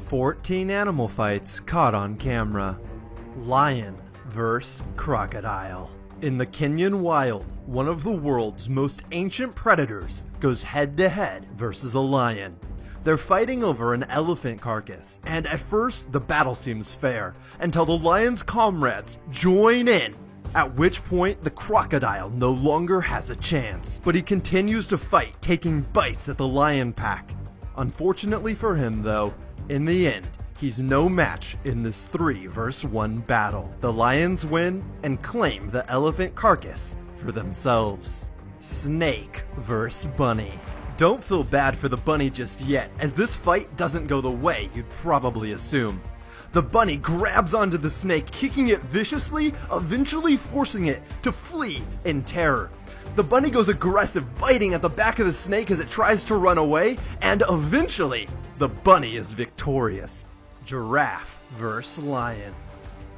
14 animal fights caught on camera. Lion vs. crocodile. In the Kenyan wild, one of the world's most ancient predators goes head-to-head versus a lion. They're fighting over an elephant carcass, and at first the battle seems fair, until the lion's comrades join in, at which point the crocodile no longer has a chance. But he continues to fight, taking bites at the lion pack. Unfortunately for him though, in the end, he's no match in this 3 vs 1 battle. The lions win and claim the elephant carcass for themselves. Snake vs bunny. Don't feel bad for the bunny just yet, as this fight doesn't go the way you'd probably assume. The bunny grabs onto the snake, kicking it viciously, eventually forcing it to flee in terror. The bunny goes aggressive, biting at the back of the snake as it tries to run away, and eventually, the bunny is victorious. Giraffe vs. lion.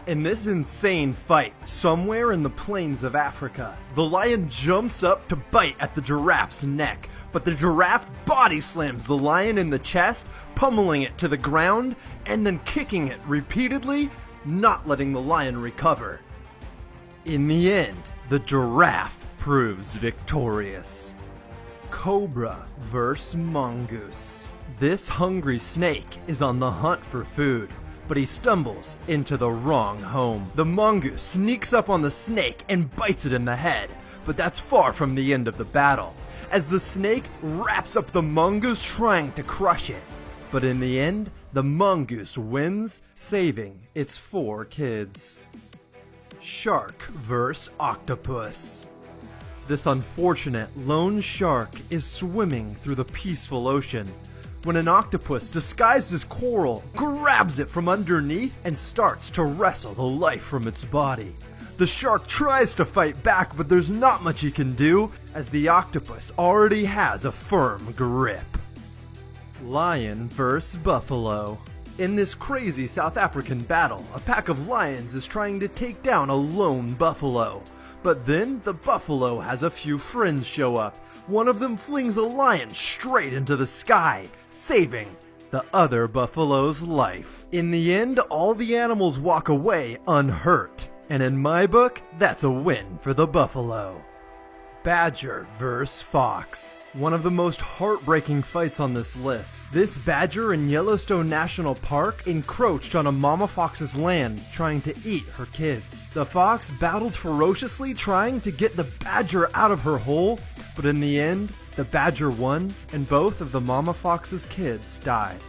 In this insane fight, somewhere in the plains of Africa, the lion jumps up to bite at the giraffe's neck, but the giraffe body slams the lion in the chest, pummeling it to the ground, and then kicking it repeatedly, not letting the lion recover. In the end, the giraffe proves victorious. Cobra vs. mongoose. This hungry snake is on the hunt for food, but he stumbles into the wrong home. The mongoose sneaks up on the snake and bites it in the head, but that's far from the end of the battle, as the snake wraps up the mongoose trying to crush it. But in the end, the mongoose wins, saving its 4 kids. Shark vs. octopus. This unfortunate lone shark is swimming through the peaceful ocean when an octopus disguised as coral grabs it from underneath and starts to wrestle the life from its body. The shark tries to fight back, but there's not much he can do, as the octopus already has a firm grip. Lion vs. buffalo. In this crazy South African battle, a pack of lions is trying to take down a lone buffalo. But then the buffalo has a few friends show up. One of them flings a lion straight into the sky, saving the other buffalo's life. In the end, all the animals walk away unhurt. And in my book, that's a win for the buffalo. Badger vs. fox. One of the most heartbreaking fights on this list. This badger in Yellowstone National Park encroached on a mama fox's land, trying to eat her kids. The fox battled ferociously, trying to get the badger out of her hole, but in the end, the badger won, and both of the mama fox's kids died.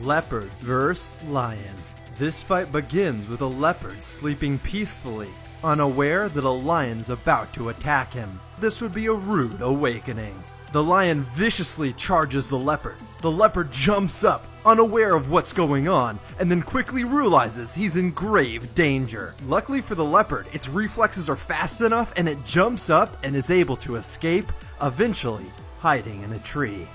Leopard vs. lion. This fight begins with a leopard sleeping peacefully, unaware that a lion's about to attack him. This would be a rude awakening. The lion viciously charges the leopard. The leopard jumps up, unaware of what's going on, and then quickly realizes he's in grave danger. Luckily for the leopard, its reflexes are fast enough and it jumps up and is able to escape, eventually hiding in a tree.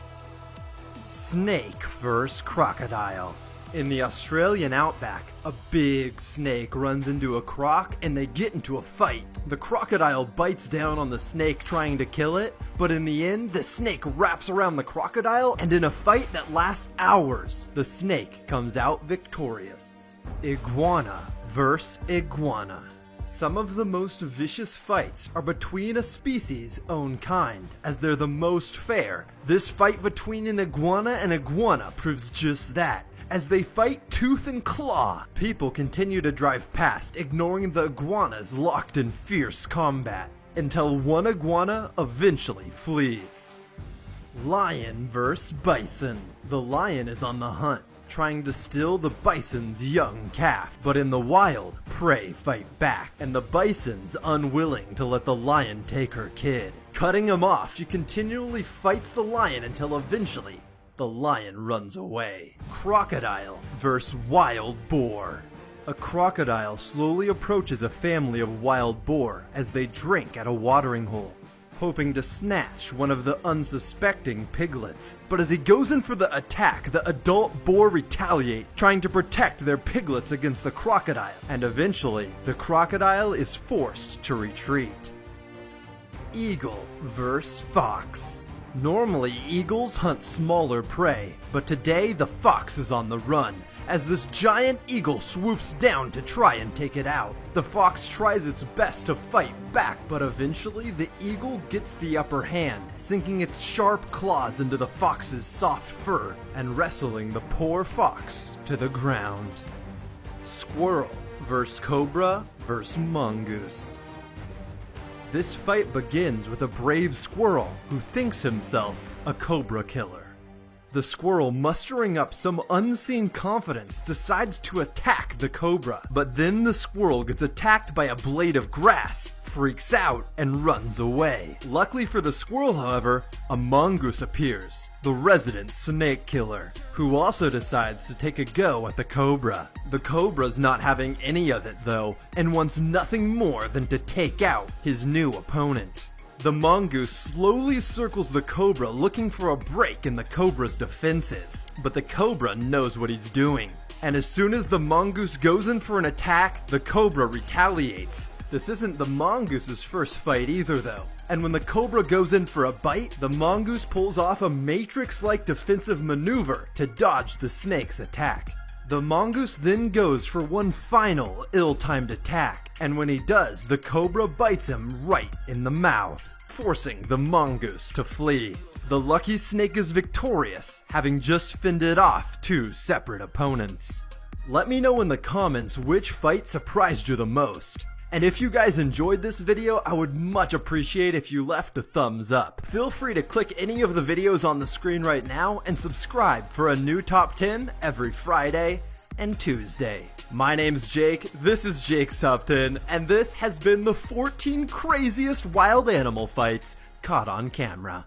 Snake vs. crocodile. In the Australian outback, a big snake runs into a croc and they get into a fight. The crocodile bites down on the snake trying to kill it, but in the end, the snake wraps around the crocodile, and in a fight that lasts hours, the snake comes out victorious. Iguana vs. iguana. Some of the most vicious fights are between a species' own kind, as they're the most fair. This fight between an iguana and iguana proves just that. As they fight tooth and claw, people continue to drive past, ignoring the iguanas locked in fierce combat, until one iguana eventually flees. Lion vs. bison. The lion is on the hunt, trying to steal the bison's young calf, but in the wild, prey fight back, and the bison's unwilling to let the lion take her kid. Cutting him off, she continually fights the lion until eventually the lion runs away. Crocodile vs. wild boar. A crocodile slowly approaches a family of wild boar as they drink at a watering hole, hoping to snatch one of the unsuspecting piglets. But as he goes in for the attack, the adult boar retaliate, trying to protect their piglets against the crocodile, and eventually, the crocodile is forced to retreat. Eagle vs. fox. Normally, eagles hunt smaller prey, but today the fox is on the run, as this giant eagle swoops down to try and take it out. The fox tries its best to fight back, but eventually the eagle gets the upper hand, sinking its sharp claws into the fox's soft fur and wrestling the poor fox to the ground. Squirrel vs. Cobra vs. Mongoose. This fight begins with a brave squirrel who thinks himself a cobra killer. The squirrel, mustering up some unseen confidence, decides to attack the cobra, but then the squirrel gets attacked by a blade of grass, freaks out, and runs away. Luckily for the squirrel, however, a mongoose appears, the resident snake killer, who also decides to take a go at the cobra. The cobra's not having any of it though, and wants nothing more than to take out his new opponent. The mongoose slowly circles the cobra, looking for a break in the cobra's defenses, but the cobra knows what he's doing, and as soon as the mongoose goes in for an attack, the cobra retaliates. This isn't the mongoose's first fight either though, and when the cobra goes in for a bite, the mongoose pulls off a Matrix-like defensive maneuver to dodge the snake's attack. The mongoose then goes for one final ill-timed attack, and when he does, the cobra bites him right in the mouth, forcing the mongoose to flee. The lucky snake is victorious, having just fended off two separate opponents. Let me know in the comments which fight surprised you the most. And if you guys enjoyed this video, I would much appreciate if you left a thumbs up. Feel free to click any of the videos on the screen right now and subscribe for a new top 10 every Friday and Tuesday. My name's Jake, this is Jake's Top 10, and this has been the 14 craziest wild animal fights caught on camera.